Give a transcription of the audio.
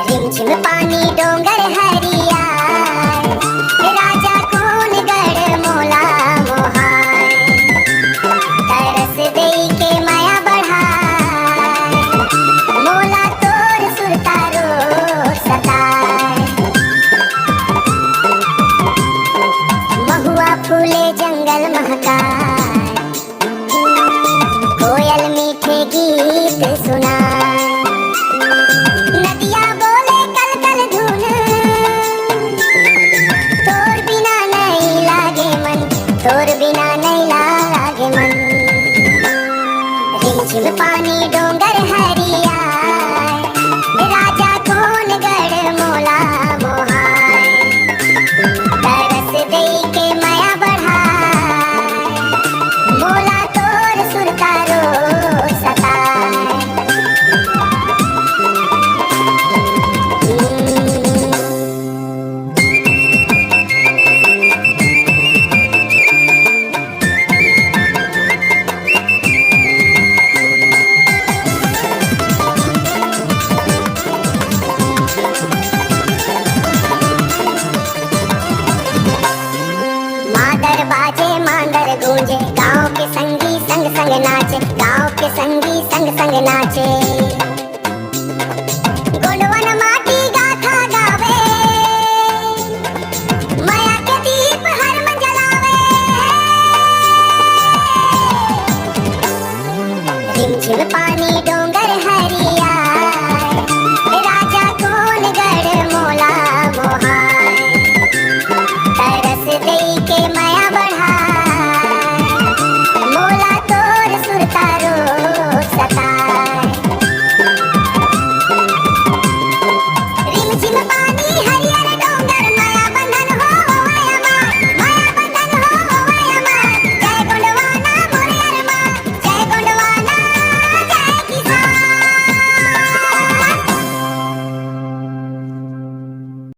रिमझिम पानी डोंगर हरिया, राजा कुनगढ़ मोला मोहाय। तरस देई के माया बढ़ाय, मोला तोर सुरतारो सताय। महुआ फूले जंगल महकाय, कोयल मीठे गीत सुनाय। नदिया बोले कल कल धुन, तोर बिना नहीं लागे मन, तोर बिना नहीं लागे मन। रिमझिम पानी डोंगर हरिया, राजा कुनगढ़ मोला मोहाय। तरस देई के माया बढ़ाय, मोला तोर सुरतारो सताय। मादर बाजे मांदर गूंजे, गाँव के संगी संग संग नाचे, गाँव के संगी संग संग नाचे।